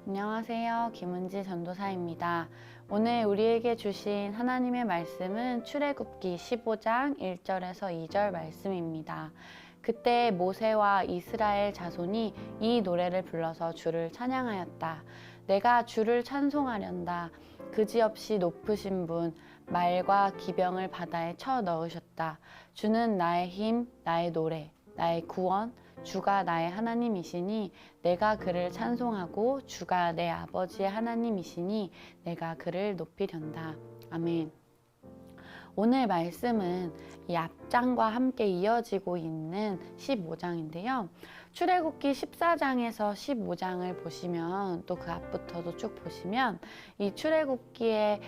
안녕하세요. 김은지 전도사입니다. 오늘 우리에게 주신 하나님의 말씀은 출애굽기 15장 1절에서 2절 말씀입니다. 그때 모세와 이스라엘 자손이 이 노래를 불러서 주를 찬양하였다. 내가 주를 찬송하련다. 그지없이 높으신 분, 말과 기병을 바다에 쳐 넣으셨다. 주는 나의 힘, 나의 노래, 나의 구원, 주가 나의 하나님이시니 내가 그를 찬송하고 주가 내 아버지의 하나님이시니 내가 그를 높이련다. 아멘. 오늘 말씀은 이 앞장과 함께 이어지고 있는 15장인데요. 출애굽기 14장에서 15장을 보시면 또 그 앞부터도 쭉 보시면 이 출애굽기의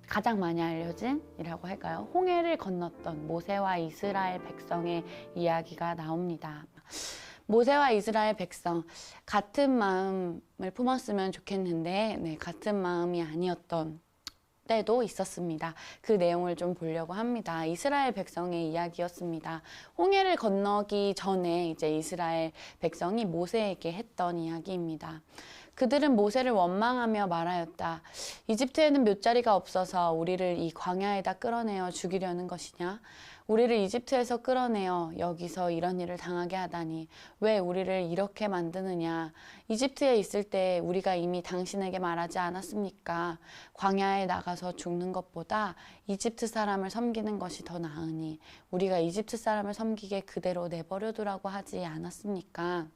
가장 많이 알려진 이라고 할까요? 홍해를 건넜던 모세와 이스라엘 백성의 이야기가 나옵니다. 모세와 이스라엘 백성 같은 마음을 품었으면 좋겠는데 같은 마음이 아니었던 때도 있었습니다. 그 내용을 좀 보려고 합니다. 이스라엘 백성의 이야기였습니다. 홍해를 건너기 전에 이제 이스라엘 백성이 모세에게 했던 이야기입니다. 그들은 모세를 원망하며 말하였다. 이집트에는 묫자리가 없어서 우리를 이 광야에다 끌어내어 죽이려는 것이냐? 우리를 이집트에서 끌어내어 여기서 이런 일을 당하게 하다니 왜 우리를 이렇게 만드느냐? 이집트에 있을 때 우리가 이미 당신에게 말하지 않았습니까? 광야에 나가서 죽는 것보다 이집트 사람을 섬기는 것이 더 나으니 우리가 이집트 사람을 섬기게 그대로 내버려 두라고 하지 않았습니까?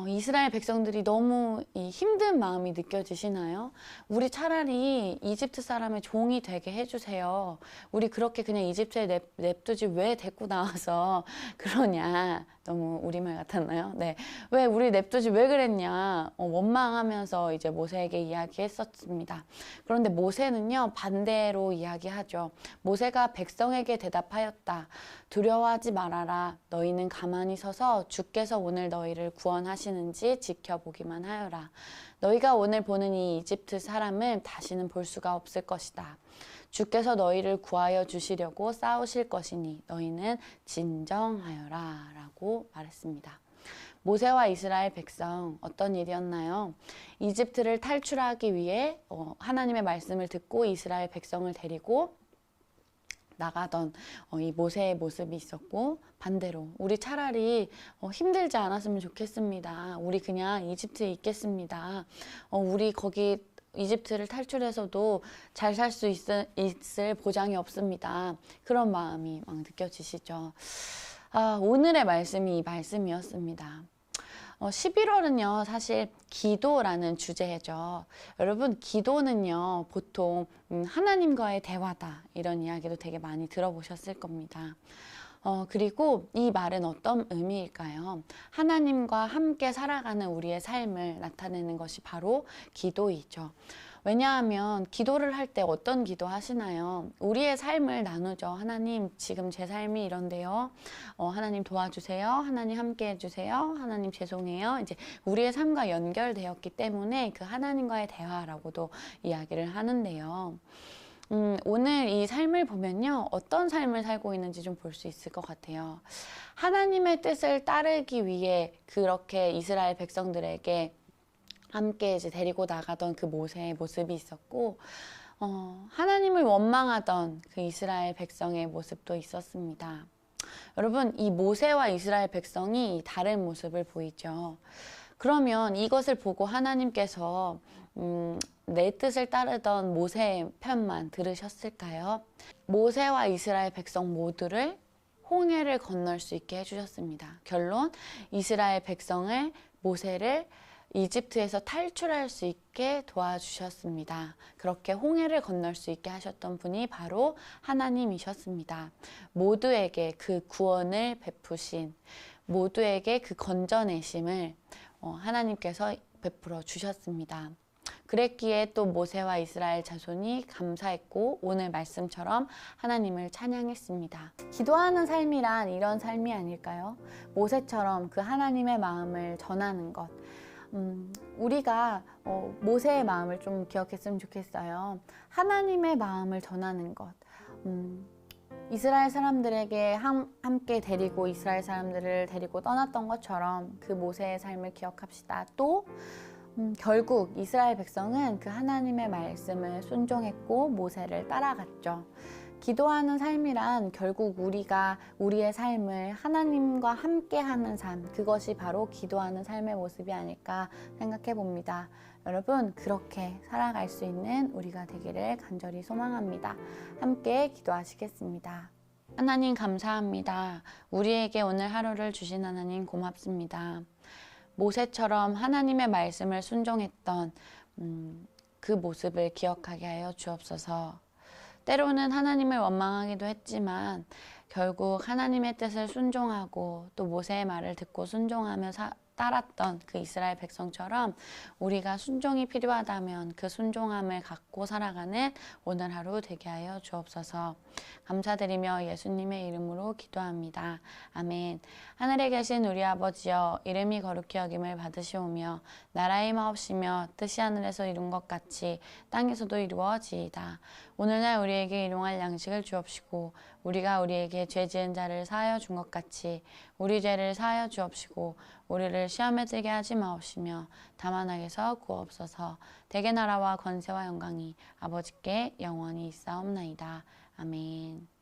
이스라엘 백성들이 너무 힘든 마음이 느껴지시나요? 우리 차라리 이집트 사람의 종이 되게 해주세요. 우리 그렇게 그냥 이집트에 냅두지 왜 데리고 나와서 그러냐. 너무 우리말 같았나요? 네. 왜 우리 냅두지 왜 그랬냐. 원망하면서 이제 모세에게 이야기했었습니다. 그런데 모세는요, 반대로 이야기하죠. 모세가 백성에게 대답하였다. 두려워하지 말아라. 너희는 가만히 서서 주께서 오늘 너희를 구원하시는지 지켜보기만 하여라. 너희가 오늘 보는 이 이집트 사람을 다시는 볼 수가 없을 것이다. 주께서 너희를 구하여 주시려고 싸우실 것이니 너희는 진정하여라 라고 말했습니다. 모세와 이스라엘 백성 어떤 일이었나요? 이집트를 탈출하기 위해 하나님의 말씀을 듣고 이스라엘 백성을 데리고 나가던 이 모세의 모습이 있었고, 반대로 우리 차라리 힘들지 않았으면 좋겠습니다. 우리 그냥 이집트에 있겠습니다. 우리 거기 이집트를 탈출해서도 잘 살 수 있을 보장이 없습니다. 그런 마음이 막 느껴지시죠? 오늘의 말씀이 이 말씀이었습니다. 11월은요, 사실 기도라는 주제죠. 여러분, 기도는요, 보통 하나님과의 대화다. 이런 이야기도 되게 많이 들어보셨을 겁니다. 그리고 이 말은 어떤 의미일까요? 하나님과 함께 살아가는 우리의 삶을 나타내는 것이 바로 기도이죠. 왜냐하면 기도를 할 때 어떤 기도 하시나요? 우리의 삶을 나누죠. 하나님, 지금 제 삶이 이런데요. 하나님 도와주세요. 하나님 함께 해주세요. 하나님 죄송해요. 이제 우리의 삶과 연결되었기 때문에 그 하나님과의 대화라고도 이야기를 하는데요. 오늘 이 삶을 보면요, 어떤 삶을 살고 있는지 좀 볼 수 있을 것 같아요. 하나님의 뜻을 따르기 위해 그렇게 이스라엘 백성들에게 함께 이제 데리고 나가던 그 모세의 모습이 있었고, 하나님을 원망하던 그 이스라엘 백성의 모습도 있었습니다. 여러분, 이 모세와 이스라엘 백성이 다른 모습을 보이죠. 그러면 이것을 보고 하나님께서 내 뜻을 따르던 모세의 편만 들으셨을까요? 모세와 이스라엘 백성 모두를 홍해를 건널 수 있게 해주셨습니다. 결론, 이스라엘 백성을, 모세를 이집트에서 탈출할 수 있게 도와주셨습니다. 그렇게 홍해를 건널 수 있게 하셨던 분이 바로 하나님이셨습니다. 모두에게 그 구원을 베푸신, 모두에게 그 건져내심을 하나님께서 베풀어 주셨습니다. 그랬기에 또 모세와 이스라엘 자손이 감사했고 오늘 말씀처럼 하나님을 찬양했습니다. 기도하는 삶이란 이런 삶이 아닐까요? 모세처럼 그 하나님의 마음을 전하는 것. 우리가 모세의 마음을 좀 기억했으면 좋겠어요. 하나님의 마음을 전하는 것. 이스라엘 사람들에게 함께 데리고 이스라엘 사람들을 데리고 떠났던 것처럼 그 모세의 삶을 기억합시다. 또 결국 이스라엘 백성은 그 하나님의 말씀을 순종했고 모세를 따라갔죠. 기도하는 삶이란 결국 우리가 우리의 삶을 하나님과 함께하는 삶, 그것이 바로 기도하는 삶의 모습이 아닐까 생각해 봅니다. 여러분, 그렇게 살아갈 수 있는 우리가 되기를 간절히 소망합니다. 함께 기도하시겠습니다. 하나님 감사합니다. 우리에게 오늘 하루를 주신 하나님 고맙습니다. 모세처럼 하나님의 말씀을 순종했던 그 모습을 기억하게 하여 주옵소서. 때로는 하나님을 원망하기도 했지만 결국 하나님의 뜻을 순종하고 또 모세의 말을 듣고 순종하며 따랐던 그 이스라엘 백성처럼 우리가 순종이 필요하다면 그 순종함을 갖고 살아가는 오늘 하루 되게 하여 주옵소서. 감사드리며 예수님의 이름으로 기도합니다. 아멘. 하늘에 계신 우리 아버지여, 이름이 거룩히 여김을 받으시오며 나라의 마옵시며 뜻이 하늘에서 이룬 것 같이 땅에서도 이루어지이다. 오늘날 우리에게 일용할 양식을 주옵시고 우리가 우리에게 죄 지은 자를 사하여 준 것 같이 우리 죄를 사하여 주옵시고 우리를 시험에 들게 하지 마옵시며 다만 악에서 구하옵소서. 대개 나라와 권세와 영광이 아버지께 영원히 있사옵나이다. 아멘.